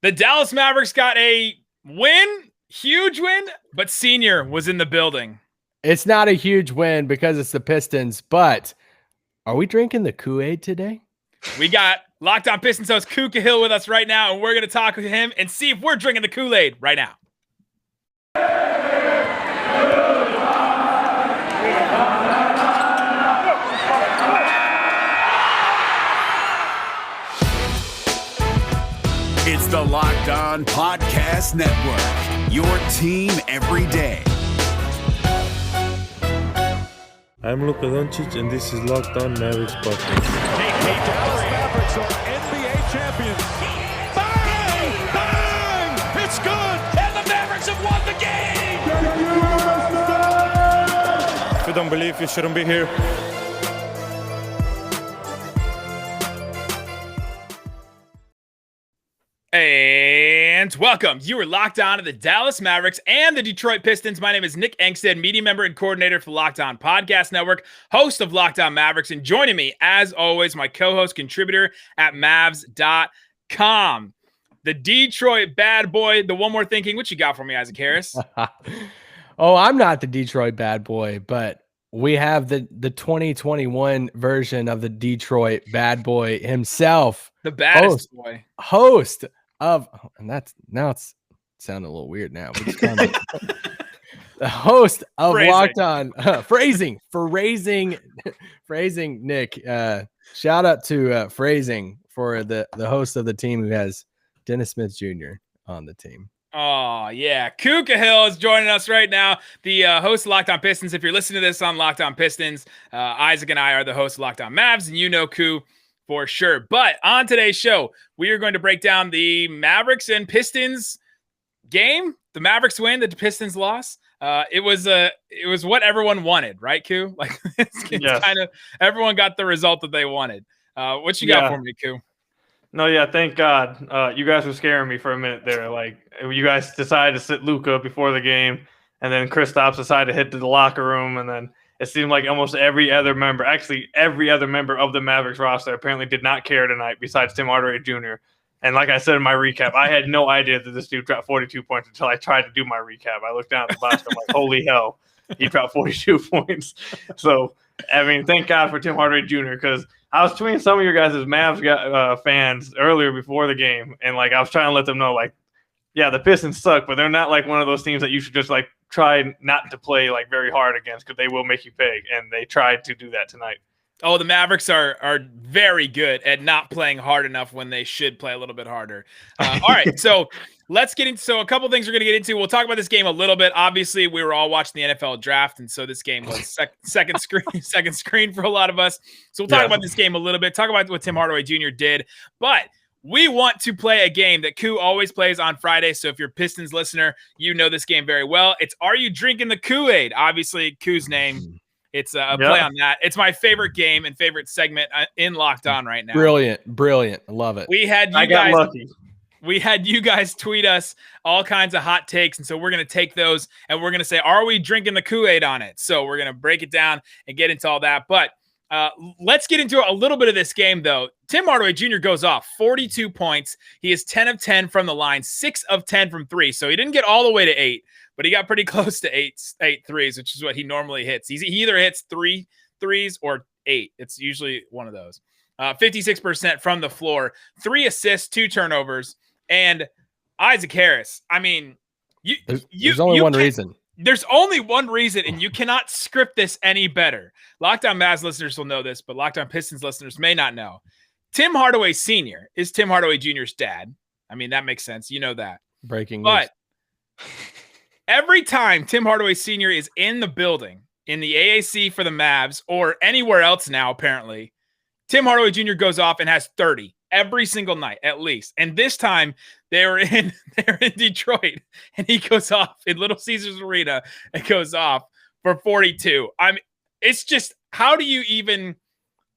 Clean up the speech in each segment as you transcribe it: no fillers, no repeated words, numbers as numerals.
The Dallas Mavericks got a win, huge win, but Senior was in the building. It's not a huge win because it's the Pistons, but are we drinking the Kool-Aid today? We got Locked On Pistons host Ku Khahil with us right now, and we're going to talk with him and see if we're drinking the Kool-Aid right now. It's the Locked On Podcast Network, your team every day. I'm Luka Doncic, and this is Locked On Mavericks podcast. The Dallas Mavericks are NBA champions. Bang! Bang! It's good! And the Mavericks have won the game! If you don't believe, you shouldn't be here. And welcome. You are locked on to the Dallas Mavericks and the Detroit Pistons. My name is Nick Angstadt, media member and coordinator for the Locked On Podcast Network, host of Locked On Mavericks. And joining me, as always, my co-host contributor at Mavs.com. The Detroit bad boy, the one more thinking. What you got for me, Isaac Harris? Oh, I'm not the Detroit bad boy, but we have the 2021 version of the Detroit bad boy himself. The baddest boy. Host of, and that's now it's sounding a little weird now. The host of Phrasing. Locked On phrasing Nick. Shout out to Phrasing for the host of the team who has Dennis Smith Jr. on the team. Oh, yeah. Ku Khahil is joining us right now, the host of Locked On Pistons. If you're listening to this on Locked On Pistons, Isaac and I are the hosts of Locked On Mavs, and you know Ku for sure. But on today's show, we are going to break down the Mavericks and Pistons game. The Mavericks win, the Pistons loss. It was what everyone wanted, right, Ku? Like it's kind of everyone got the result that they wanted. What you got for me, Ku? No, yeah, thank God. You guys were scaring me for a minute there. Like you guys decided to sit Luka before the game, and then Kristaps decided to hit the locker room, and then it seemed like almost every other member of the Mavericks roster apparently did not care tonight besides Tim Hardaway Jr. And like I said in my recap, I had no idea that this dude dropped 42 points until I tried to do my recap. I looked down at the box, I'm like, holy hell, he dropped 42 points. So, I mean, thank God for Tim Hardaway Jr. because I was tweeting some of your guys as Mavs fans earlier before the game, and like I was trying to let them know, like, yeah, the Pistons suck, but they're not like one of those teams that you should just like try not to play like very hard against because they will make you pay, and they tried to do that tonight. Oh, the Mavericks are very good at not playing hard enough when they should play a little bit harder. All right, so let's get into a couple things we're going to get into. We'll talk about this game a little bit. Obviously, we were all watching the NFL draft, and so this game was second screen for a lot of us. So we'll talk about this game a little bit, talk about what Tim Hardaway Jr. did. But we want to play a game that Ku always plays on Friday. So if you're a Pistons listener, you know this game very well. It's Are You Drinking the Kool-Aid? Obviously, Ku's name. It's a play on that. It's my favorite game and favorite segment in Locked On right now. Brilliant. I love it. I got lucky. We had you guys tweet us all kinds of hot takes, and so we're going to take those, and we're going to say, are we drinking the Kool-Aid on it? So we're going to break it down and get into all that. But let's get into a little bit of this game, though. Tim Hardaway Jr. goes off 42 points. He is 10 of 10 from the line, 6 of 10 from 3. So he didn't get all the way to 8, but he got pretty close to eight threes, which is what he normally hits. He either hits 3 threes or 8. It's usually one of those. 56% from the floor, 3 assists, 2 turnovers. And Isaac Harris, I mean, there's only one reason. There's only one reason, and you cannot script this any better. Locked On Mavs listeners will know this, but Locked On Pistons listeners may not know. Tim Hardaway Sr. is Tim Hardaway Jr.'s dad. I mean, that makes sense. You know that. Breaking news. But every time Tim Hardaway Sr. is in the building, in the AAC for the Mavs, or anywhere else now, apparently, Tim Hardaway Jr. goes off and has 30 every single night, at least. And this time, they're in Detroit, and he goes off in Little Caesars Arena and goes off for 42. It's just, how do you even,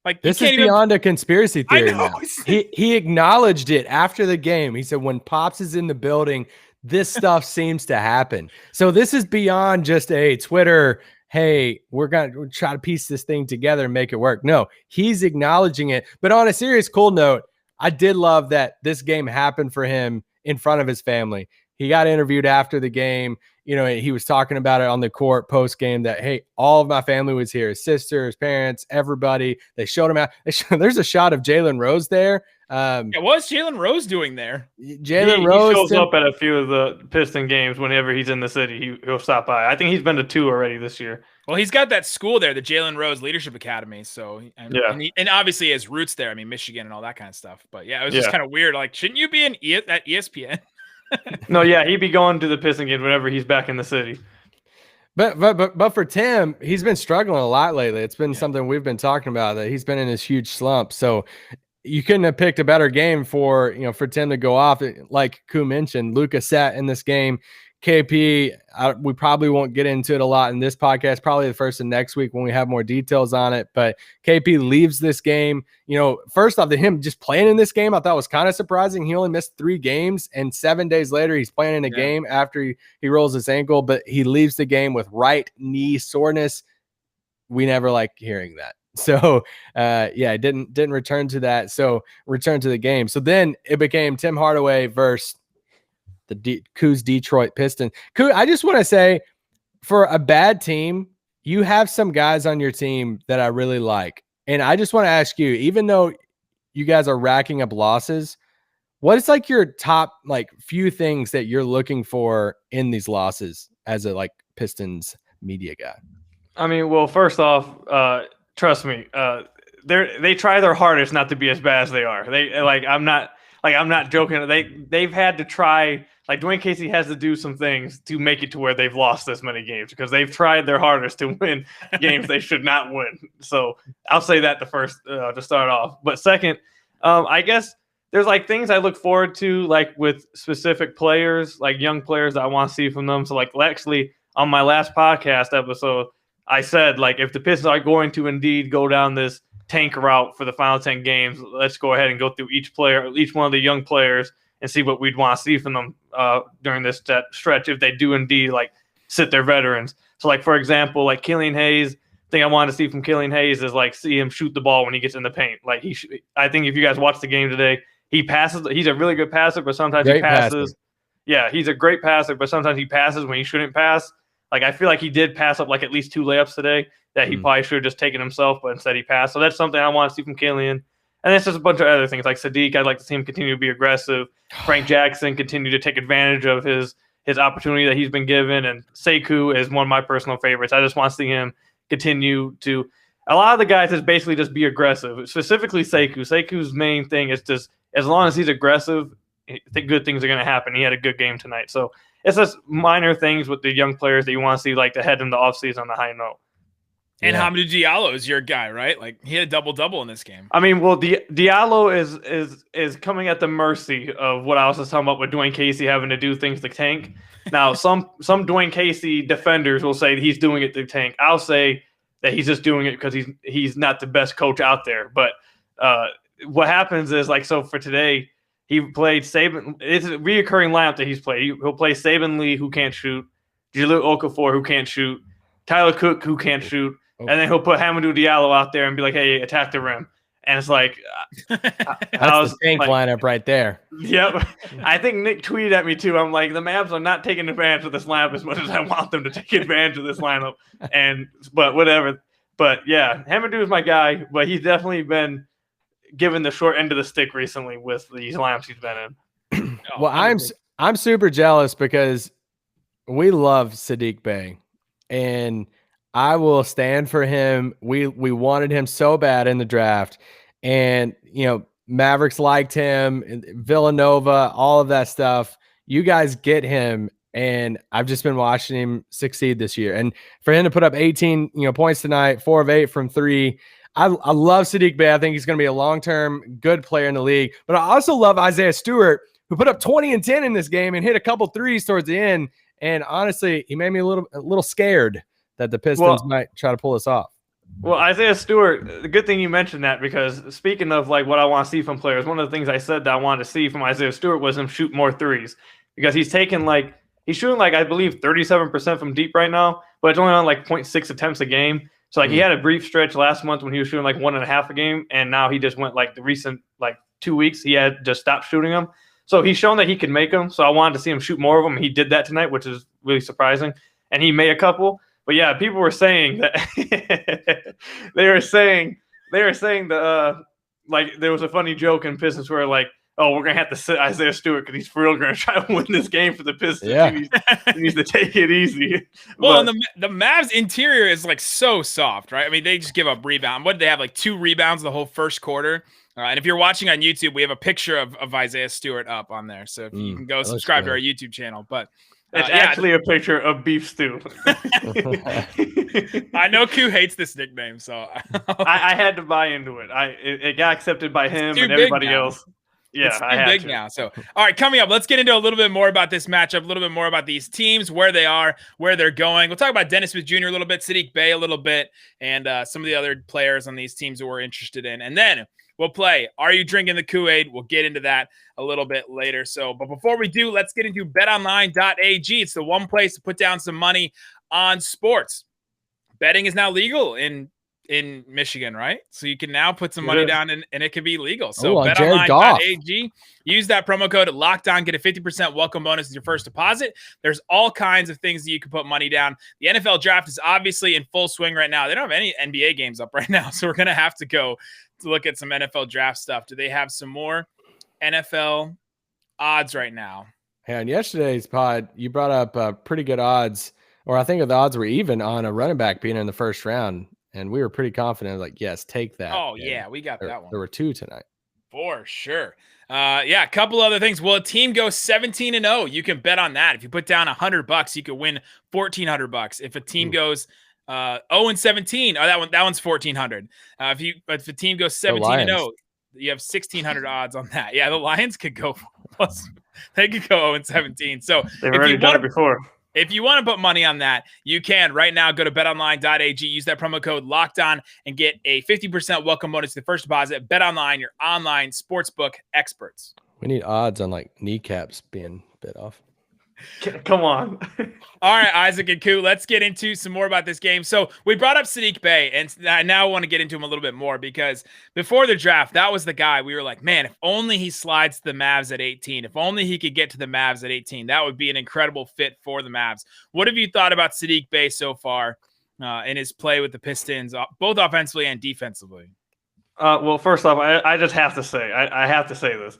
like, this is beyond a conspiracy theory. Now. He acknowledged it after the game. He said, when Pops is in the building, this stuff seems to happen. So this is beyond just a Twitter, hey, we're going to try to piece this thing together and make it work. No, he's acknowledging it. But on a serious, cool note, I did love that this game happened for him in front of his family. He got interviewed after the game. You know, he was talking about it on the court post game that, hey, all of my family was here, his sister, his parents, everybody. They showed him out. There's a shot of Jalen Rose there. What's Jalen Rose doing there? Jalen Rose shows up at a few of the Piston games whenever he's in the city. He'll stop by. I think he's been to 2 already this year. Well, he's got that school there, the Jalen Rose Leadership Academy. So, and obviously he has roots there. I mean, Michigan and all that kind of stuff. But yeah, it was just kind of weird. Like, shouldn't you be at ESPN? No, yeah, he'd be going to the Piston game whenever he's back in the city. But for Tim, he's been struggling a lot lately. It's been something we've been talking about, that he's been in this huge slump. So you couldn't have picked a better game for Tim to go off. Like Ku mentioned, Luka sat in this game. KP, we probably won't get into it a lot in this podcast, probably the first of next week when we have more details on it. But KP leaves this game. First off, him just playing in this game, I thought was kind of surprising. He only missed 3 games, and 7 days later, he's playing in a game after he rolls his ankle, but he leaves the game with right knee soreness. We never like hearing that. So, didn't return to that. So, return to the game. So then it became Tim Hardaway versus Ku's Detroit Pistons. Ku, I just want to say, for a bad team, you have some guys on your team that I really like. And I just want to ask you, even though you guys are racking up losses, what is like your top few things that you're looking for in these losses as a Pistons media guy? I mean, well, first off, trust me, they try their hardest not to be as bad as they are. I'm not joking. They've had to try. Dwayne Casey has to do some things to make it to where they've lost this many games, because they've tried their hardest to win games they should not win. So I'll say that to start off. But second, I guess there's things I look forward to, with specific players, young players that I want to see from them. So actually on my last podcast episode, I said if the Pistons are going to indeed go down this tank route for the final 10 games, let's go ahead and go through each one of the young players and see what we'd want to see from them during this stretch if they do indeed sit their veterans. So for example, Killian Hayes, thing I want to see from Killian Hayes is see him shoot the ball when he gets in the paint. I think if you guys watch the game today, he passes. He's a really good passer, but sometimes he passes. Yeah, he's a great passer, but sometimes he passes when he shouldn't pass. I feel like he did pass up at least 2 layups today that he probably should have just taken himself, but instead he passed. So that's something I want to see from Killian. And it's just a bunch of other things Saddiq. I'd like to see him continue to be aggressive. Frank Jackson continue to take advantage of his opportunity that he's been given. And Sekou is one of my personal favorites. I just want to see him continue to. A lot of the guys is basically just be aggressive. Specifically Sekou. Sekou's main thing is just, as long as he's aggressive, I think good things are going to happen. He had a good game tonight. So it's just minor things with the young players that you want to see to head in the offseason on a high note. And Hamidou Diallo is your guy, right? He had a double-double in this game. I mean, well, Diallo is coming at the mercy of what I was just talking about with Dwayne Casey having to do things to tank. Now, some Dwayne Casey defenders will say he's doing it to tank. I'll say that he's just doing it because he's not the best coach out there. But what happens is, so for today, he played Saban. It's a reoccurring lineup that he's played. He'll play Saban Lee, who can't shoot, Jahlil Okafor, who can't shoot, Tyler Cook, who can't shoot, and then he'll put Hamidou Diallo out there and be like, hey, attack the rim. And it's that's the tank lineup right there. Yep. I think Nick tweeted at me too. I'm like, the Mavs are not taking advantage of this lineup as much as I want them to take advantage of this lineup. But whatever. But yeah, Hamidou is my guy, but he's definitely been given the short end of the stick recently with these lineups he's been in. Well, I'm super jealous because we love Saddiq Bey, and I will stand for him. We wanted him so bad in the draft, and Mavericks liked him, Villanova, all of that stuff. You guys get him, and I've just been watching him succeed this year. And for him to put up 18 points tonight, 4 of 8 from 3. I love Saddiq Bey. I think he's going to be a long-term good player in the league. But I also love Isaiah Stewart, who put up 20 and 10 in this game and hit a couple threes towards the end. And honestly, he made me a little scared that the Pistons might try to pull this off. Well, Isaiah Stewart, the good thing you mentioned that, because speaking of what I want to see from players, one of the things I said that I wanted to see from Isaiah Stewart was him shoot more threes, because he's taking he's shooting I believe 37% from deep right now, but it's only on 0.6 attempts a game. So he had a brief stretch last month when he was shooting 1.5 a game, and now he just went the recent 2 weeks he had just stopped shooting them. So he's shown that he can make them. So I wanted to see him shoot more of them. He did that tonight, which is really surprising. And he made a couple. But yeah, people were saying that they were saying that like there was a funny joke in Pistons where like, oh, we're gonna have to sit Isaiah Stewart because he's for real gonna try to win this game for the Pistons. Yeah. He needs to take it easy. Well, and the Mavs interior is like so soft, right? I mean, they just give up rebound. What did they have? Like 2 rebounds the whole first quarter. And if you're watching on YouTube, we have a picture of Isaiah Stewart up on there. So if you can go subscribe to our YouTube channel. But it's actually a picture of beef stew. I know Ku hates this nickname, so I had to buy into it. It got accepted by him and everybody else. Yeah, it's too big now. So, all right, coming up, let's get into a little bit more about this matchup, a little bit more about these teams, where they are, where they're going. We'll talk about Dennis Smith Jr. a little bit, Saddiq Bey a little bit, and some of the other players on these teams that we're interested in. And then we'll play Are You Drinking the Kool-Aid? We'll get into that a little bit later. So, but before we do, let's get into betonline.ag. It's the one place to put down some money on sports. Betting is now legal in Michigan, right? So you can now put some money down and it can be legal. So betonline.ag, use that promo code LOCKEDON, get a 50% welcome bonus with your first deposit. There's all kinds of things that you can put money down. The NFL draft is obviously in full swing right now. They don't have any NBA games up right now, so we're going to have to go to look at some NFL draft stuff. Do they have some more NFL odds right now? Yeah, on yesterday's pod, you brought up pretty good odds, or I think the odds were even on a running back being in the first round. And we were pretty confident, like, yes, take that. Oh, yeah, we got that one. There were 2 tonight. For sure. Yeah, a couple other things. Will a team go 17-0? You can bet on that. If you put down $100, you could win $1,400. If a team goes 0-17, that one's $1,400. If the team goes 17-0, you have 1,600 odds on that. Yeah, the Lions could go plus. They could go 0-17. So they've already done it before. If you want to put money on that, you can right now. Go to betonline.ag, use that promo code LOCKEDON, and get a 50% welcome bonus to the first deposit. BetOnline, your online sportsbook experts. We need odds on like kneecaps being bit off. Come on. All right, Isaac and Ku, let's get into some more about this game. So we brought up Saddiq Bey, and I now want to get into him a little bit more because before the draft, that was the guy we were like, man, if only he slides to the Mavs at 18, if only he could get to the Mavs at 18, that would be an incredible fit for the Mavs. What have you thought about Saddiq Bey so far in his play with the Pistons, both offensively and defensively? Well, first off, I just have to say, I have to say this.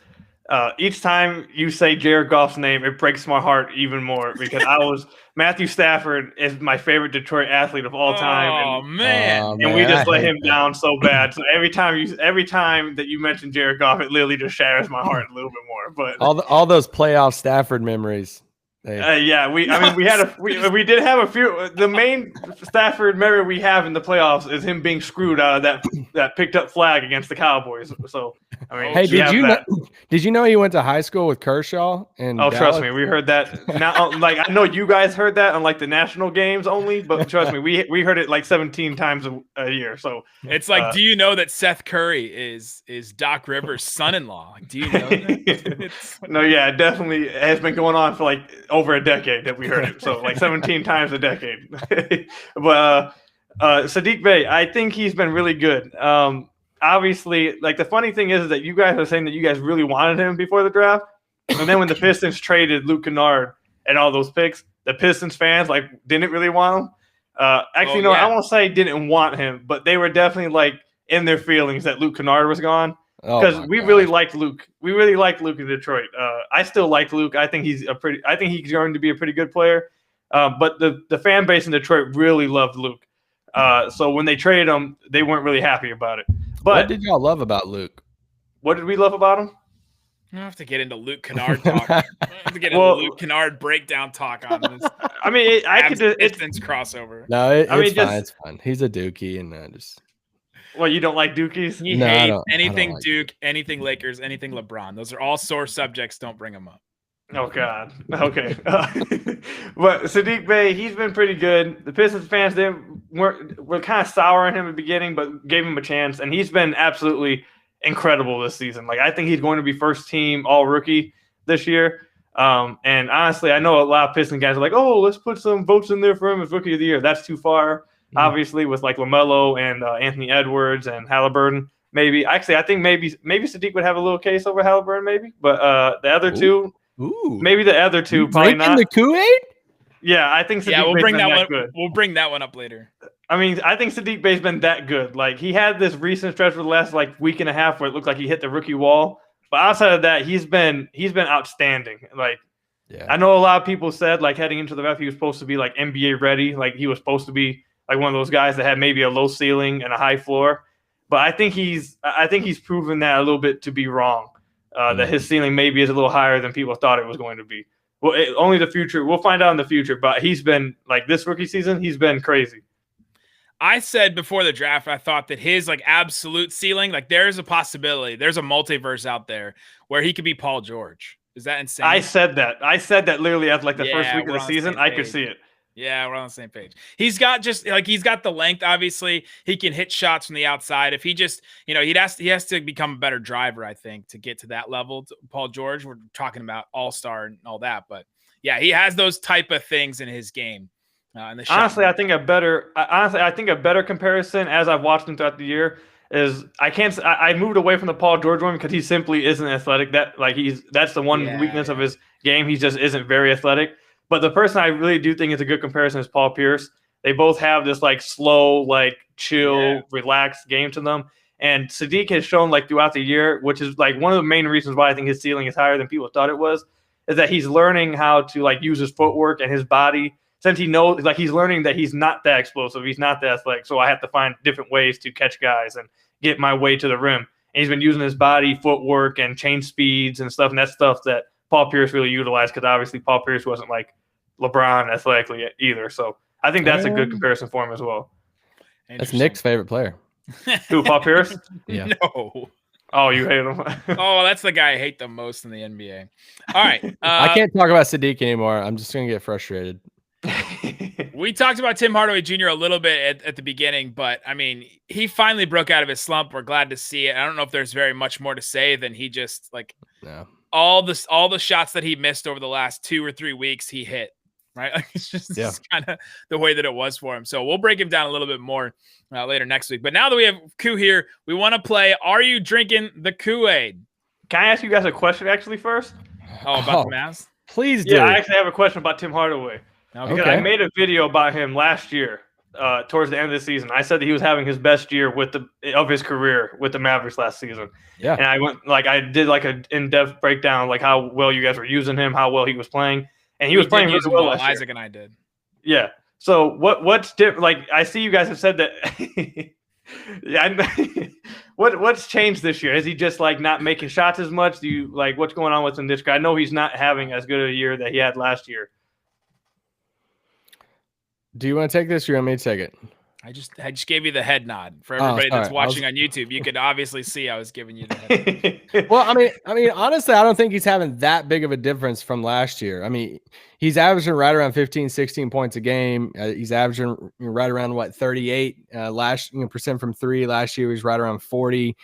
Each time you say Jared Goff's name, it breaks my heart even more because Matthew Stafford is my favorite Detroit athlete of all time. And we just let him down so bad. So every time that you mention Jared Goff, it literally just shatters my heart a little bit more. But all those playoff Stafford memories. Yeah, we did have a few. The main Stafford memory we have in the playoffs is him being screwed out of that picked up flag against the Cowboys. So I mean, hey, did you know he went to high school with Kershaw? And trust me, we heard that. Now, like I know you guys heard that on like the national games only, but trust me, we heard it like 17 times a year. So it's like, do you know that Seth Curry is Doc Rivers' son-in-law? Like, do you know that? No, yeah, it definitely has been going on for like over a decade that we heard it. So like 17 times a decade. But Saddiq Bey, I think he's been really good. Obviously, like the funny thing is that you guys are saying that you guys really wanted him before the draft. And then when the Pistons traded Luke Kennard and all those picks, the Pistons fans like didn't really want him. I won't say didn't want him, but they were definitely like in their feelings that Luke Kennard was gone. Because we really liked Luke. We really liked Luke in Detroit. I still like Luke. I think he's going to be a pretty good player. But the fan base in Detroit really loved Luke. So when they traded him, they weren't really happy about it. But what did y'all love about Luke? What did we love about him? I don't have to get into Luke Kennard talk. I have to get into Luke Kennard breakdown talk on this. I mean, it's crossover. No, it's fine. He's a Dookie, and just. Well, you don't like Dookies? He hates anything like Duke, anything Lakers, anything LeBron. Those are all sore subjects. Don't bring them up. Oh, God. Okay. But Saddiq Bey, he's been pretty good. The Pistons fans were kind of sour on him at the beginning, but gave him a chance. And he's been absolutely incredible this season. Like, I think he's going to be first team all rookie this year. And honestly, I know a lot of Pistons guys are like, oh, let's put some votes in there for him as rookie of the year. That's too far. Obviously, with like LaMelo and Anthony Edwards and Halliburton. maybe. Actually, I think maybe Saddiq would have a little case over Halliburton, maybe. But the other two, maybe the other two, probably not. The Kool-Aid? Yeah, I think Saddiq we'll bring that one. Good. We'll bring that one up later. I mean, I think Saddiq Bey's been that good. Like, he had this recent stretch for the last week and a half where it looked like he hit the rookie wall. But outside of that, he's been outstanding. Like, I know a lot of people said heading into the draft he was supposed to be NBA ready. Like, he was supposed to be one of those guys that had maybe a low ceiling and a high floor. But I think he's proven that a little bit to be wrong. That his ceiling maybe is a little higher than people thought it was going to be. Well, only the future. We'll find out in the future. But he's been this rookie season. He's been crazy. I said before the draft, I thought that his absolute ceiling, there's a possibility, there's a multiverse out there where he could be Paul George. Is that insane? I said that literally at the first week of the season. I could see it. Yeah, we're on the same page. He's got he's got the length. Obviously, he can hit shots from the outside. If he just, he has to become a better driver, I think, to get to that level. Paul George, we're talking about all-star and all that, but yeah, he has those type of things in his game. Honestly, I think a better comparison as I've watched him throughout the year is I moved away from the Paul George one because he simply isn't athletic. That's the one weakness of his game. He just isn't very athletic. But the person I really do think is a good comparison is Paul Pierce. They both have this slow, chill, relaxed game to them. And Saddiq has shown throughout the year, which is one of the main reasons why I think his ceiling is higher than people thought it was, is that he's learning how to use his footwork and his body. Since he knows, he's learning that he's not that explosive, he's not that athletic, so I have to find different ways to catch guys and get my way to the rim. And he's been using his body, footwork, and change speeds and stuff, and that's stuff that Paul Pierce really utilized because obviously Paul Pierce wasn't like LeBron athletically either. So I think that's a good comparison for him as well. That's Nick's favorite player. Who, Paul Pierce? Yeah. No. Oh, you hate him? Oh, that's the guy I hate the most in the NBA. All right. I can't talk about Saddiq anymore. I'm just going to get frustrated. We talked about Tim Hardaway Jr. a little bit at the beginning, but I mean, he finally broke out of his slump. We're glad to see it. I don't know if there's very much more to say than he just all the shots that he missed over the last 2 or 3 weeks, he hit, right? It's just kind of the way that it was for him. So we'll break him down a little bit more later next week. But now that we have Ku here, we want to play Are You Drinking the Kool-Aid? Can I ask you guys a question actually first? Oh, about the Mavs? Please do. Yeah, I actually have a question about Tim Hardaway. Because I made a video about him last year, towards the end of the season. I said that he was having his best year of his career with the Mavericks last season. Yeah. And I went I did an in-depth breakdown, how well you guys were using him, how well he was playing. And he was playing really well last year. Isaac and I did. Yeah. So what's different? I see you guys have said that. What's changed this year? Is he just not making shots as much? Do you what's going on with him this year? I know he's not having as good a year that he had last year. Do you want to take this or you want me to take it? I just gave you the head nod for everybody that's watching on YouTube. You could obviously see I was giving you the head nod. Well, I mean, honestly, I don't think he's having that big of a difference from last year. I mean, he's averaging right around 15, 16 points a game. He's averaging right around 38 percent from three. Last year he was right around 40.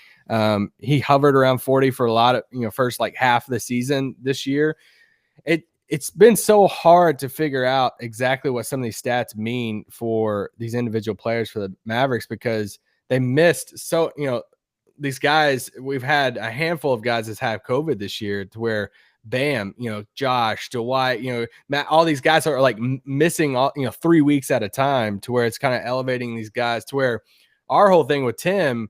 He hovered around 40 for a lot of first half of the season this year. It's been so hard to figure out exactly what some of these stats mean for these individual players for the Mavericks because they missed these guys. We've had a handful of guys that have COVID this year to where Bam, Josh, Dwight, Matt, all these guys are missing 3 weeks at a time to where it's kind of elevating these guys to where our whole thing with Tim,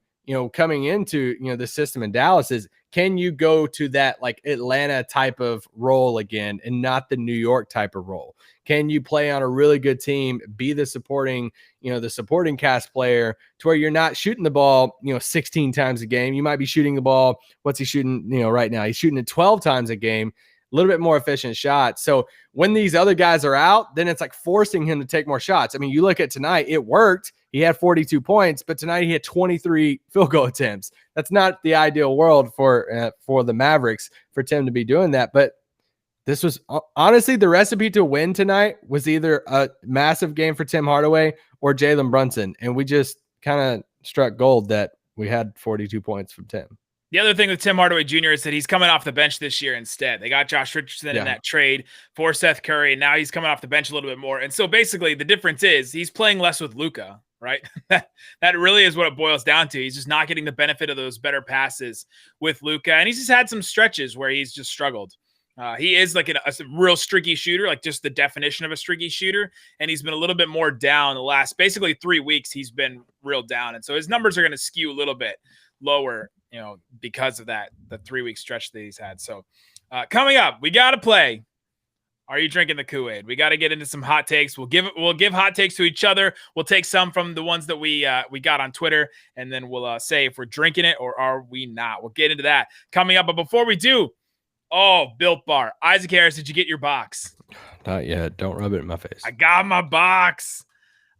coming into, the system in Dallas is, can you go to that Atlanta type of role again and not the New York type of role? Can you play on a really good team, be the supporting cast player to where you're not shooting the ball, 16 times a game. You might be shooting the ball. What's he shooting, right now? He's shooting it 12 times a game, a little bit more efficient shots. So when these other guys are out, then it's forcing him to take more shots. I mean, you look at tonight, it worked. He had 42 points, but tonight he had 23 field goal attempts. That's not the ideal world for the Mavericks for Tim to be doing that. But this was honestly the recipe to win tonight was either a massive game for Tim Hardaway or Jalen Brunson. And we just kind of struck gold that we had 42 points from Tim. The other thing with Tim Hardaway Jr. is that he's coming off the bench this year instead. They got Josh Richardson in that trade for Seth Curry, and now he's coming off the bench a little bit more. And so basically the difference is he's playing less with Luka, right? That really is what it boils down to. He's just not getting the benefit of those better passes with Luka, and he's just had some stretches where he's just struggled. He is like a real streaky shooter, like just the definition of a streaky shooter, and he's been a little bit more down the last basically 3 weeks. He's been real down, and so his numbers are going to skew a little bit lower, because of the 3 week stretch that he's had. So coming up, we got to play Are You Drinking the Kool-Aid? We got to get into some hot takes. We'll give hot takes to each other. We'll take some from the ones that we got on Twitter, and then we'll say if we're drinking it or are we not. We'll get into that coming up. But before we do, Built Bar. Isaac Harris, did you get your box? Not yet. Don't rub it in my face. I got my box.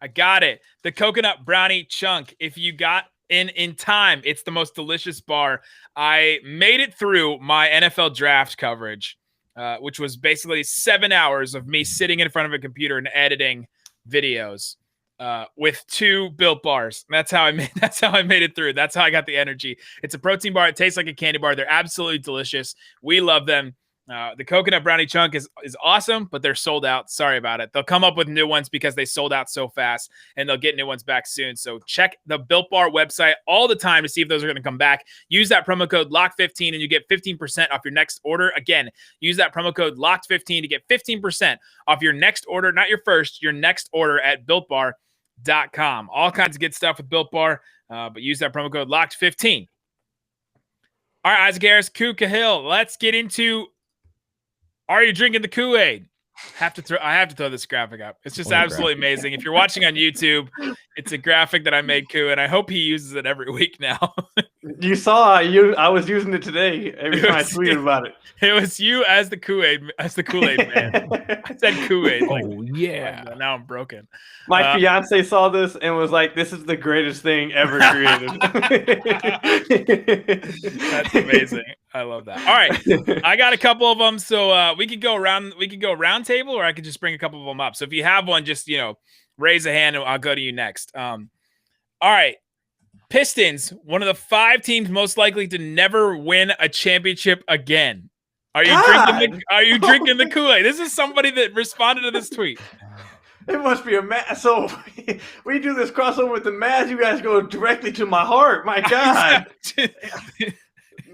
I got it. The coconut brownie chunk. If you got in time, it's the most delicious bar. I made it through my NFL draft coverage, which was basically 7 hours of me sitting in front of a computer and editing videos with 2 Built Bars. That's how I made it through. That's how I got the energy. It's a protein bar. It tastes like a candy bar. They're absolutely delicious. We love them. The coconut brownie chunk is awesome, but they're sold out. Sorry about it. They'll come up with new ones because they sold out so fast, and they'll get new ones back soon. So check the Built Bar website all the time to see if those are going to come back. Use that promo code LOCK15 and you get 15% off your next order. Again, use that promo code LOCK15 to get 15% off your next order, not your first, your next order at BuiltBar.com. All kinds of good stuff with Built Bar, but use that promo code LOCKed15. All right, Isaac Harris, Ku Khahil. Let's get into Are You Drinking the Kool-Aid? I have to throw this graphic up. It's just absolutely amazing. If you're watching on YouTube, it's a graphic that I made Ku, and I hope he uses it every week now. You saw I was using it today every time I tweeted about it. It was you as the Kool-Aid man. I said Kool-Aid. Now I'm broken. My fiance saw this and was like, "This is the greatest thing ever created." That's amazing. I love that. All right, I got a couple of them, so we could go around. We could go round table, or I could just bring a couple of them up. So if you have one, just raise a hand, and I'll go to you next. All right, Pistons, one of the 5 teams most likely to never win a championship again. Are you drinking the Kool-Aid? This is somebody that responded to this tweet. It must be a Mavs. So we do this crossover with the Mavs. You guys go directly to my heart. My God.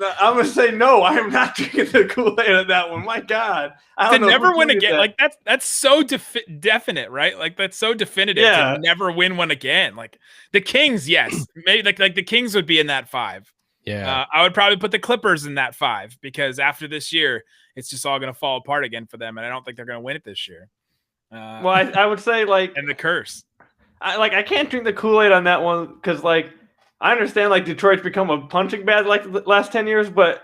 I'm gonna say no. I am not drinking the Kool-Aid on that one. My God, to never win again. Like that's so definite, right? Like that's so definitive to never win one again. Like the Kings, yes, maybe like the Kings would be in that 5. Yeah, I would probably put the Clippers in that 5 because after this year, it's just all gonna fall apart again for them, and I don't think they're gonna win it this year. Well, I would say and the curse. I can't drink the Kool-Aid on that one because I understand Detroit's become a punching bag the last 10 years, but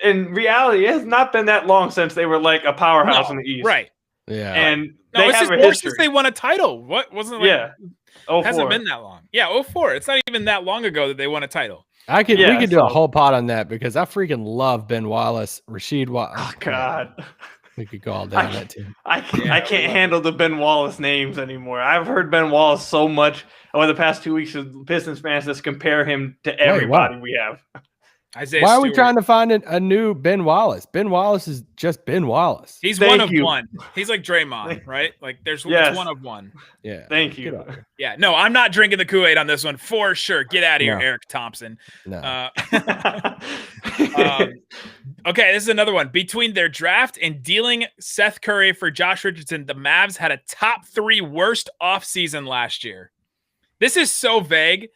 in reality, it has not been that long since they were a powerhouse in the East. Right. Yeah. And they have a history. Since they won a title. What wasn't it? Yeah. It hasn't been that long. Yeah, 04. It's not even that long ago that they won a title. We could do a whole pot on that because I freaking love Ben Wallace, Rasheed Wallace. Oh God. We could go all day on that too. I can't handle the Ben Wallace names anymore. I've heard Ben Wallace so much over the past 2 weeks of Pistons fans just compare him to everybody we have. Why are we trying to find a new Ben Wallace? Ben Wallace is just Ben Wallace. He's one of one. He's like Draymond, right? There's one of one. Yeah. Thank you. Yeah. No, I'm not drinking the Kool-Aid on this one for sure. Get out of here, Eric Thompson. No. Okay, this is another one. Between their draft and dealing Seth Curry for Josh Richardson, the Mavs had a top 3 worst offseason last year. This is so vague.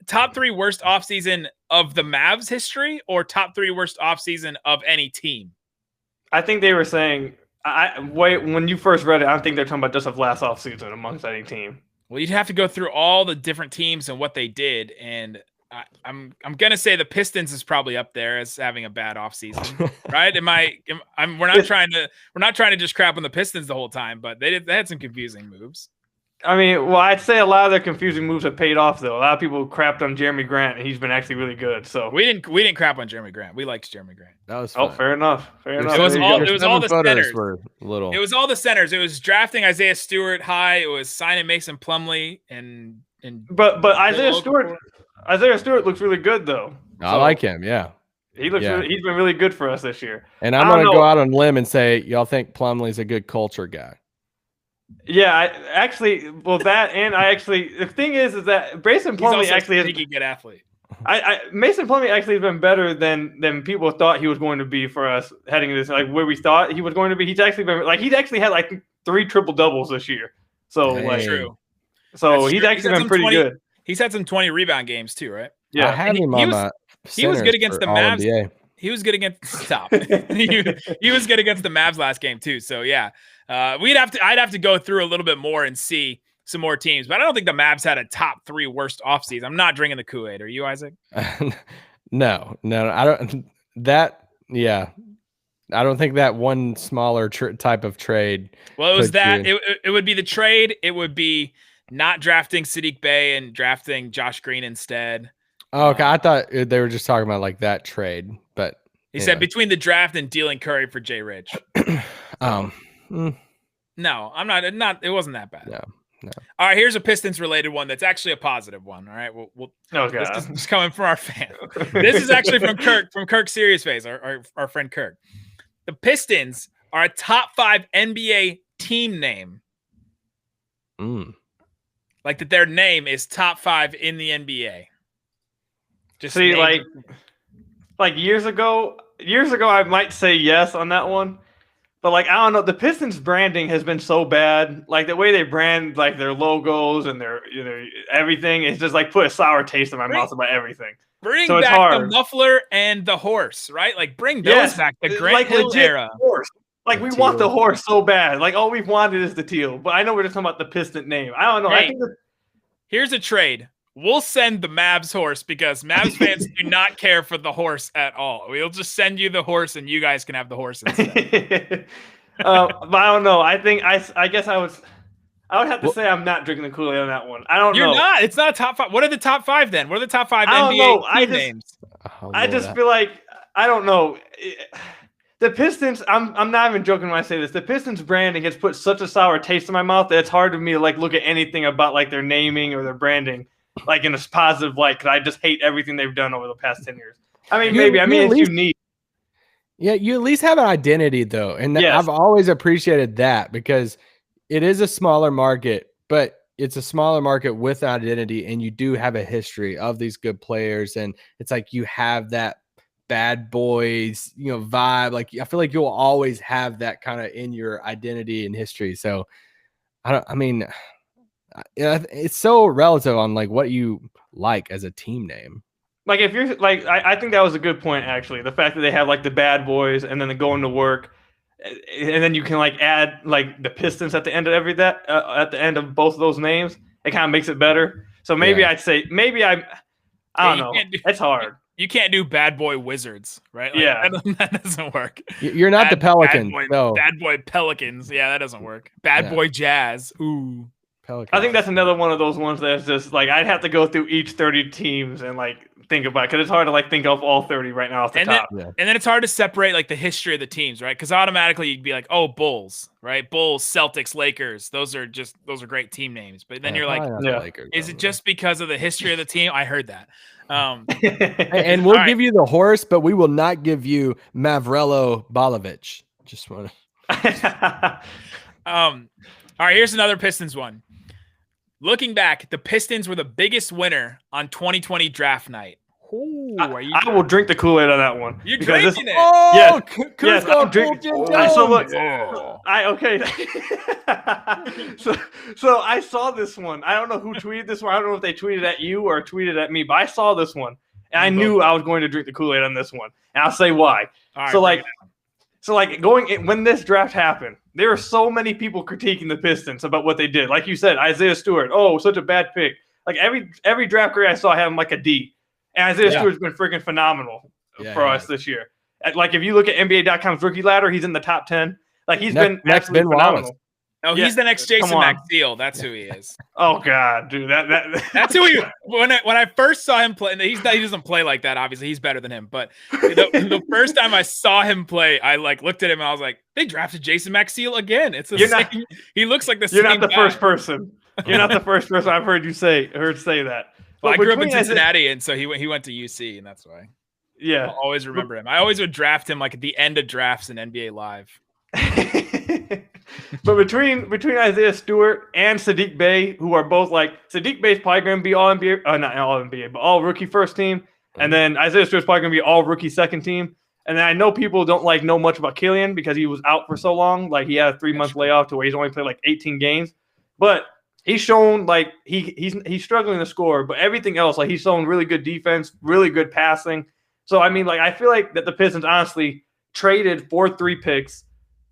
Top 3 worst offseason of the Mavs history or top 3 worst offseason of any team? I think they were saying, when you first read it, I don't think they're talking about just of last offseason amongst any team. Well, you'd have to go through all the different teams and what they did, and I'm gonna say the Pistons is probably up there as having a bad offseason, right? We're not trying to just crap on the Pistons the whole time, but they had some confusing moves. I mean, well, I'd say a lot of their confusing moves have paid off, though. A lot of people crapped on Jeremy Grant, and he's been actually really good. So we didn't crap on Jeremy Grant. We liked Jeremy Grant. That was fun. Fair enough. It was all the centers. It was all the centers. It was drafting Isaiah Stewart high. It was signing Mason Plumlee but Isaiah Stewart looks really good though. I like him. Yeah. He looks. Yeah. He's been really good for us this year. And I'm going to go out on a limb and say, y'all think Plumlee's a good culture guy. Yeah, the thing is that Mason Plumlee actually is a good athlete. Mason Plumlee actually has been better than people thought he was going to be for us heading into this, like where we thought he was going to be. He's actually had like 3 triple doubles this year. So true. So he's actually been pretty good. He's had some 20 rebound games too, right? Yeah, I had him on my he was good against the Mavs. NBA. He was good against he was good against the Mavs last game too. So yeah, I'd have to go through a little bit more and see some more teams, but I don't think the Mavs had a top 3 worst offseason. I'm not drinking the Kool-Aid. Are you, Isaac? No, I don't. I don't think that one smaller type of trade. Well, it was that it would be the trade. It would be not drafting Saddiq Bey and drafting Josh Green instead. Oh, okay, I thought they were just talking about like that trade, but he said between the draft and dealing Curry for Jay Rich. No, I'm not. It wasn't that bad. No. All right, here's a Pistons related one that's actually a positive one. All right, this is just coming from our fan. This is actually from Kirk Serious Face, our friend Kirk. The Pistons are a top 5 NBA team name. Like that, their name is top 5 in the NBA. Just see, like years ago, I might say yes on that one. But like, I don't know, the Pistons branding has been so bad. Like the way they brand like their logos and their everything is just like put a sour taste in my mouth about everything. Bring back the muffler and the horse, right? Like bring those back. The Grant Hill era. Horse. Like we want the horse so bad. Like all we've wanted is the teal. But I know we're just talking about the Piston name. I don't know. Hey, I think here's a trade. We'll send the Mavs horse because Mavs fans do not care for the horse at all. We'll just send you the horse and you guys can have the horse instead. But I don't know. I think I guess I would have to say I'm not drinking the Kool-Aid on that one. I don't know. You're not. It's not top 5. What are the top 5 then? What are the top 5 NBA team names? I just feel like I don't know. The Pistons, I'm not even joking when I say this. The Pistons branding has put such a sour taste in my mouth that it's hard for me to like look at anything about like their naming or their branding like in a positive light because I just hate everything they've done over the past 10 years. I mean, it's unique. Yeah, you at least have an identity though, and I've always appreciated that because it is a smaller market, but it's a smaller market with identity, and you do have a history of these good players, and it's like you have that bad boys, vibe. Like I feel like you'll always have that kind of in your identity and history. So it's so relative on like what you like as a team name. Like if you're like, I think that was a good point actually. The fact that they have like the bad boys and then the going to work, and then you can like add like the Pistons at the end of at the end of both of those names, it kind of makes it better. So maybe I'd say I don't know. It's hard. You can't do bad boy Wizards, right? Like, yeah, that doesn't work. You're not the Pelicans. Bad boy Pelicans. Yeah, that doesn't work. Bad boy Jazz. Ooh. Pelicans. I think that's another one of those ones that's just like I'd have to go through each 30 teams and like think about it because it's hard to like think of all 30 right now off the top. And then it's hard to separate like the history of the teams, right? Because automatically you'd be like, oh, Bulls, right? Bulls, Celtics, Lakers. Those are great team names. But then you're like, Lakers, is it just because of the history of the team? I heard that. And we'll give you the horse, but we will not give you Mavrello Balovic. Just want to. All right, here's another Pistons one. Looking back, the Pistons were the biggest winner on 2020 draft night. Ooh, I will drink the Kool-Aid on that one. You're drinking it. Oh, yes, I'm drinking. So look, So I saw this one. I don't know who tweeted this one. I don't know if they tweeted at you or tweeted at me, but I saw this one, and I knew I was going to drink the Kool-Aid on this one, and I'll say why. All right, when this draft happened, there were so many people critiquing the Pistons about what they did. Like you said, Isaiah Stewart, such a bad pick. Like every draft grade I saw had him like a D. And Isaiah Stewart's been freaking phenomenal for us this year. Like if you look at NBA.com's rookie ladder, he's in the top 10. Like he's been absolutely phenomenal. Wallace. Oh, he's the next Jason McSteele. That's who he is. Oh God, dude, that's who he. When I first saw him play, he doesn't play like that. Obviously, he's better than him. But the first time I saw him play, I like looked at him and I was like, they drafted Jason McSteele again. It's the same. He looks like the same. You're not the first person. You're not the first person I've heard say that. Well, I grew up in Cincinnati, and so he went to UC, and that's why. Yeah. I'll always remember him. I always would draft him like at the end of drafts in NBA Live. But between Isaiah Stewart and Saddiq Bey, who are both like Saddiq Bey's probably going to be all NBA, not all NBA, but all rookie first team, and then Isaiah Stewart's probably going to be all rookie second team. And then I know people don't know much about Killian because he was out for so long. Like he had a 3-month layoff to where he's only played like 18 games, but he's shown like he's struggling to score, but everything else, like he's shown really good defense, really good passing. So I mean, like I feel like that the Pistons honestly traded for 3 picks,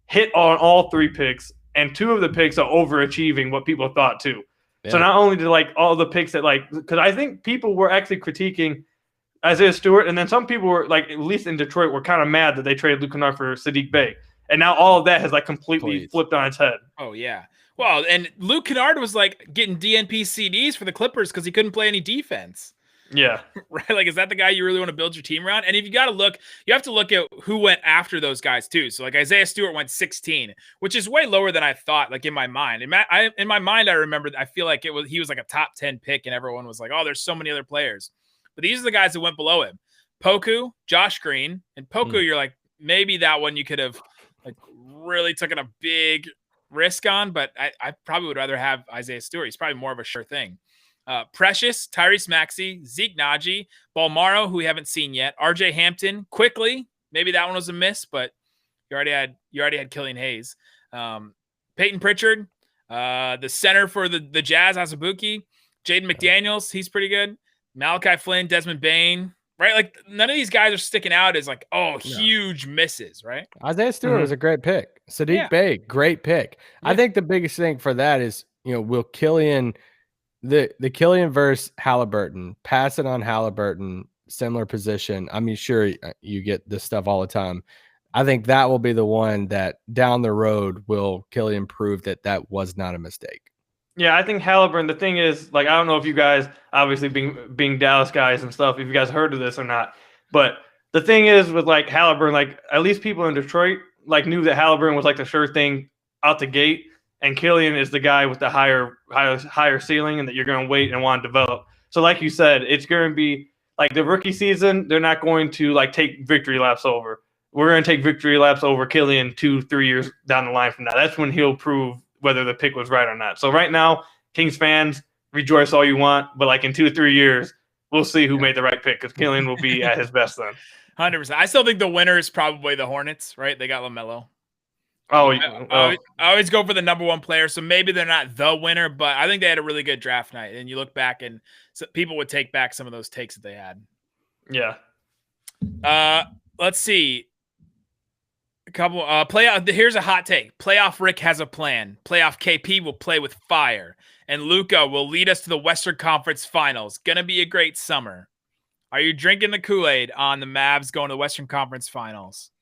hit on all 3 picks, and 2 of the picks are overachieving what people thought too. Yeah. So not only did like all the picks that because I think people were actually critiquing Isaiah Stewart, and then some people were like, at least in Detroit, were kind of mad that they traded Luke Kennard for Saddiq Bey, and now all of that has like completely flipped on its head. Oh yeah, well, and Luke Kennard was like getting DNP CDs for the Clippers because he couldn't play any defense. Yeah, right. Like, is that the guy you really want to build your team around? And if you got to look, you have to look at who went after those guys too. So like Isaiah Stewart went 16, which is way lower than I thought. Like in my mind, in my mind, I remember I feel like he was like a top 10 pick, and everyone was like, oh, there's so many other players. But these are the guys that went below him: Poku, Josh Green, and Poku. You're like, maybe that one you could have like really taken a big risk on, but I probably would rather have Isaiah Stewart. He's probably more of a sure thing. Precious, Tyrese Maxey, Zeke Naji, Balmaro, who we haven't seen yet, RJ Hampton, quickly. Maybe that one was a miss, but you already had Killian Hayes. Peyton Pritchard, the center for the Jazz, Azubuike, Jaden McDaniels, he's pretty good. Malachi Flynn, Desmond Bane, right? Like none of these guys are sticking out as like, huge misses, right? Isaiah Stewart was a great pick. Saddiq Bey, great pick. Yeah. I think the biggest thing for that is, will Killian, the Killian versus Halliburton, pass it on Halliburton, similar position. I mean, sure, you get this stuff all the time. I think that will be the one that down the road will Killian prove that was not a mistake. Yeah, I think Halliburton, the thing is, like, I don't know if you guys, obviously being Dallas guys and stuff, if you guys heard of this or not, but the thing is with, like, Halliburton, like, at least people in Detroit, like, knew that Halliburton was, like, the sure thing out the gate, and Killian is the guy with the higher ceiling and that you're going to wait and want to develop. So, like you said, it's going to be, like, the rookie season, they're not going to, like, take victory laps over. We're going to take victory laps over Killian 2-3 years down the line from now. That's when he'll prove whether the pick was right or not. So right now, Kings fans, rejoice all you want, but like in 2-3 years, we'll see who made the right pick because Killian will be at his best then. 100%. I still think the winner is probably the Hornets, right? They got LaMelo. I always go for the number 1 player, so maybe they're not the winner, but I think they had a really good draft night. And you look back, and people would take back some of those takes that they had. Yeah. Let's see. A couple playoff. Here's a hot take. Playoff Rick has a plan. Playoff KP will play with fire, and Luka will lead us to the Western Conference Finals. Gonna be a great summer. Are you drinking the Kool-Aid on the Mavs going to the Western Conference Finals?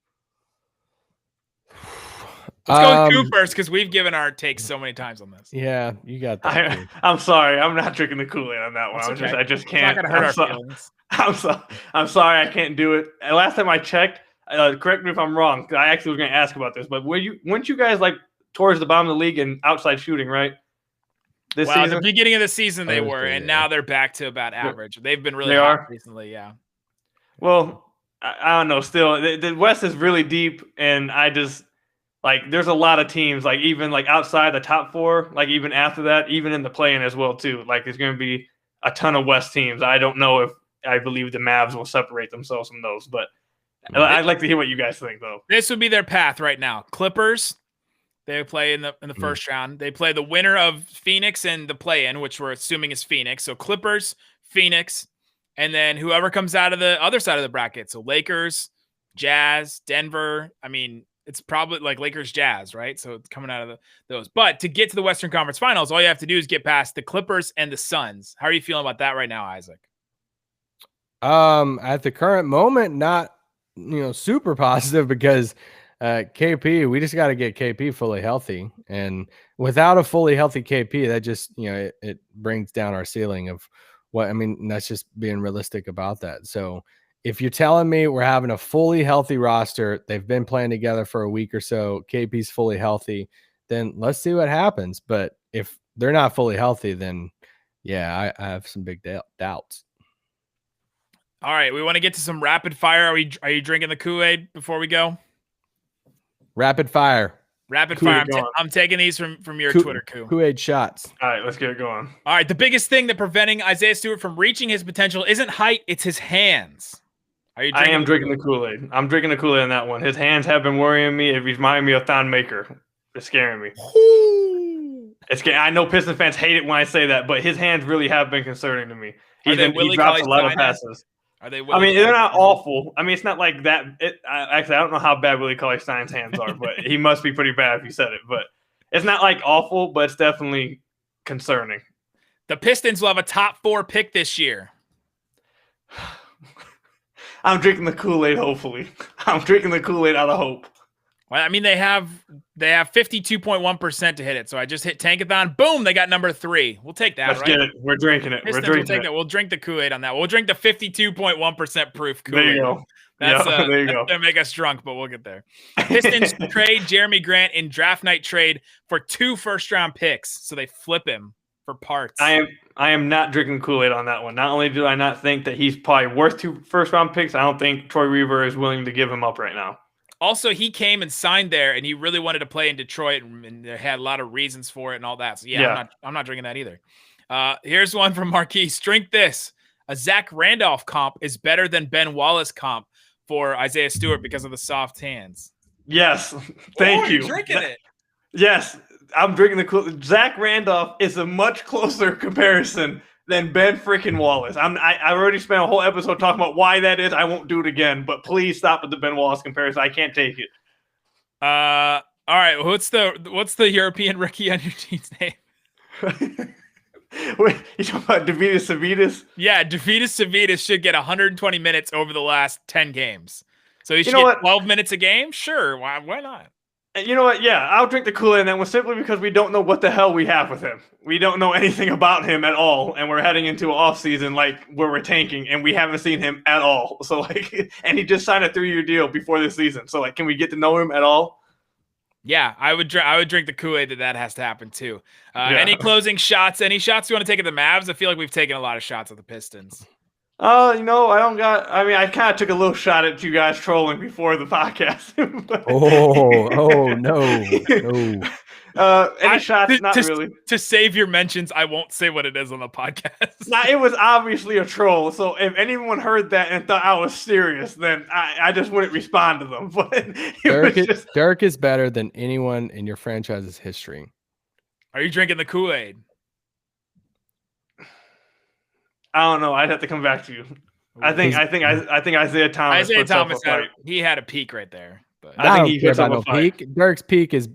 Let's go with Ku first because we've given our takes so many times on this. Yeah, you got that. I'm sorry, I'm not drinking the Kool-Aid on that one. I just can't. It's not gonna hurt our feelings. I'm sorry, I can't do it. Last time I checked. Correct me if I'm wrong. I actually was going to ask about this, but weren't you guys like towards the bottom of the league in outside shooting, right? This season? At the beginning of the season they were, and now they're back to about average. They've been really hot recently, yeah. Well, I don't know. Still, the West is really deep, and I just like there's a lot of teams, like even like outside the top 4, like even after that, even in the play-in as well too. Like there's going to be a ton of West teams. I don't know if I believe the Mavs will separate themselves from those, but. I'd like to hear what you guys think, though. This would be their path right now. Clippers, they play in the first round. They play the winner of Phoenix and the play-in, which we're assuming is Phoenix. So Clippers, Phoenix, and then whoever comes out of the other side of the bracket. So Lakers, Jazz, Denver. I mean, it's probably like Lakers, Jazz, right? So it's coming out of those. But to get to the Western Conference Finals, all you have to do is get past the Clippers and the Suns. How are you feeling about that right now, Isaac? At the current moment, not super positive because KP, we just got to get KP fully healthy, and without a fully healthy KP, that just it brings down our ceiling of what I mean. That's just being realistic about that. So if you're telling me we're having a fully healthy roster, they've been playing together for a week or so, KP's fully healthy, then let's see what happens. But if they're not fully healthy, then yeah, I have some big doubts. All right, we want to get to some rapid fire. Are you drinking the Kool-Aid before we go? Rapid fire. Rapid fire. I'm taking these from your Twitter, Ku. Kool-Aid shots. All right, let's get it going. All right, the biggest thing that preventing Isaiah Stewart from reaching his potential isn't height, it's his hands. I am drinking the Kool-Aid. I'm drinking the Kool-Aid on that one. His hands have been worrying me. It reminds me of Thon Maker. It's scaring me. I know Pistons fans hate it when I say that, but his hands really have been concerning to me. He drops a lot of passes. Are they? I mean, they're not awful. I mean, it's not like that. Actually, I don't know how bad Willie Cauley-Stein's hands are, but he must be pretty bad if you said it. But it's not like awful, but it's definitely concerning. The Pistons will have a top 4 pick this year. I'm drinking the Kool-Aid, hopefully. I'm drinking the Kool-Aid out of hope. Well, I mean, they have 52.1% to hit it. So I just hit Tankathon. Boom, they got number 3. We'll take that, Let's get it. We're drinking it. Pistons, we'll take that. We'll drink the Kool-Aid on that. We'll drink the 52.1% proof Kool-Aid. There you go. That's there you go. Gonna make us drunk, but we'll get there. Pistons trade Jeremy Grant in draft night trade for 2 first-round picks. So they flip him for parts. I am not drinking Kool-Aid on that one. Not only do I not think that he's probably worth 2 first-round picks, I don't think Troy Weaver is willing to give him up right now. Also, he came and signed there, and he really wanted to play in Detroit, and they had a lot of reasons for it and all that. So, I'm not drinking that either. Here's one from Marquise. Drink this. A Zach Randolph comp is better than Ben Wallace comp for Isaiah Stewart because of the soft hands. Yes. Thank you. You're drinking it. Yes. I'm drinking the Kool-Aid. Zach Randolph is a much closer comparison than Ben freaking Wallace. I already spent a whole episode talking about why that is. I won't do it again, but please stop with the Ben Wallace comparison. I can't take it. All right. What's the European rookie on your team's name? Wait, you talking about Davidas Savitas? Yeah, Davidas Savitas should get 120 minutes over the last 10 games. So he should get 12 minutes a game? Sure. Why not? You know what? Yeah, I'll drink the Kool-Aid on that one simply because we don't know what the hell we have with him. We don't know anything about him at all, and we're heading into an off-season where we're tanking, and we haven't seen him at all. So and he just signed a 3-year deal before this season. So can we get to know him at all? Yeah, I would drink the Kool-Aid that has to happen too. Any closing shots? Any shots you want to take at the Mavs? I feel like we've taken a lot of shots at the Pistons. I kind of took a little shot at you guys trolling before the podcast. No. Any shots? Not really. To save your mentions, I won't say what it is on the podcast. Nah, it was obviously a troll. So if anyone heard that and thought I was serious, then I just wouldn't respond to them. But Dirk is better than anyone in your franchise's history. Are you drinking the Kool-Aid? I don't know. I'd have to come back to you. I think Isaiah Thomas. He had a peak right there. But I think he puts up a fight. Peak. Dirk's peak is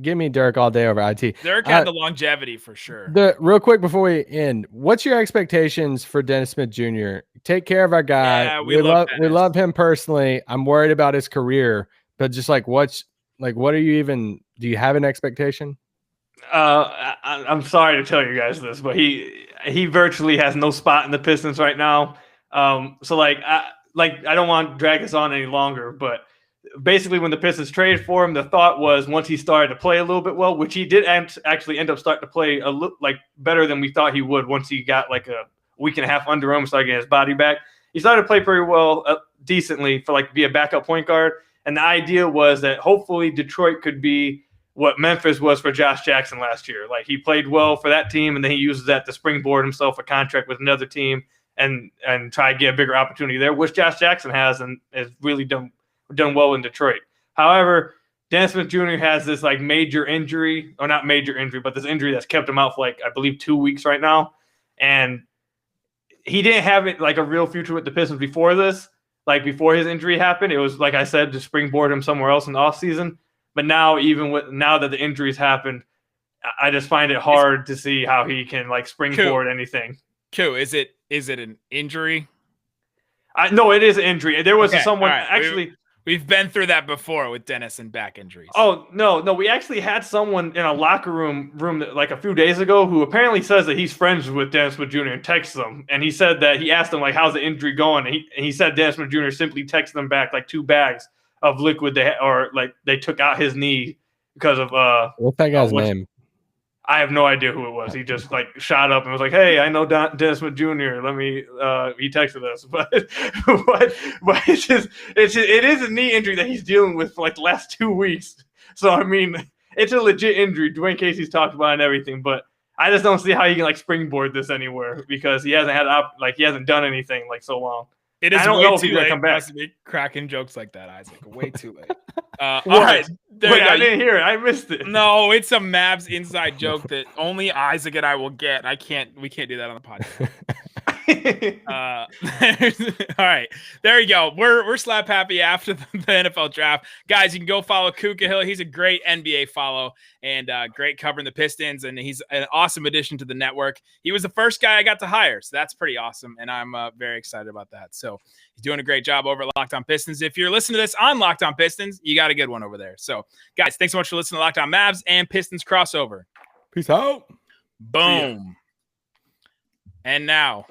Give me Dirk all day over IT. Dirk had the longevity for sure. Real quick before we end, what's your expectations for Dennis Smith Jr.? Take care of our guy. Yeah, we love him personally. I'm worried about his career, but just what are you even? Do you have an expectation? I'm sorry to tell you guys this, but he virtually has no spot in the Pistons right now. I don't want to drag this on any longer, but basically when the Pistons traded for him, the thought was once he started to play a little bit well, which he did actually end up starting to play a little better than we thought he would once he got a week and a half under him, started getting his body back. He started to play pretty well, decently for be a backup point guard. And the idea was that hopefully Detroit could be what Memphis was for Josh Jackson last year. He played well for that team, and then he uses that to springboard himself a contract with another team and try to get a bigger opportunity there, which Josh Jackson has and has really done well in Detroit. However, Dennis Smith Jr. has this major injury, or not major injury, but this injury that's kept him out for I believe 2 weeks right now. And he didn't have it a real future with the Pistons before this. Before his injury happened, it was, like I said, to springboard him somewhere else in the offseason. But now, now that the injuries happened, I just find it hard to see how he can springboard anything. Ku, is it an injury? No, it is an injury. There was someone actually. We've been through that before with Dennis and back injuries. Oh no, we actually had someone in a locker room a few days ago who apparently says that he's friends with Dennis Smith Jr. and texts them, and he said that he asked him how's the injury going, and he said Dennis Smith Jr. simply texted them back 2 bags of liquid they took out his knee because of what's that guy's name? I have no idea who it was. He just like shot up and was like, "Hey, I know Dennis Smith Jr. Let me." He texted us, but it is a knee injury that he's dealing with for like the last 2 weeks. So I mean, it's a legit injury. Dwayne Casey's talked about it and everything, but I just don't see how you can like springboard this anywhere because he hasn't he hasn't done anything like so long. It is I don't way know if too he's gonna late come back. to be cracking jokes like that, Isaac. Way too late. All right, there Wait, you go. I didn't hear it. I missed it. No, it's a Mavs inside joke that only Isaac and I will get. We can't do that on the podcast. All right, there you go. We're slap happy after the NFL draft, guys. You can go follow Ku Khahil. He's a great NBA follow and great covering the Pistons, and he's an awesome addition to the network. He was the first guy I got to hire, so that's pretty awesome, and I'm very excited about that. So he's doing a great job over at Locked On Pistons. If you're listening to this on Locked On Pistons, you got a good one over there. So guys, thanks so much for listening to Locked On Mavs and Pistons crossover. Peace out. Boom. And now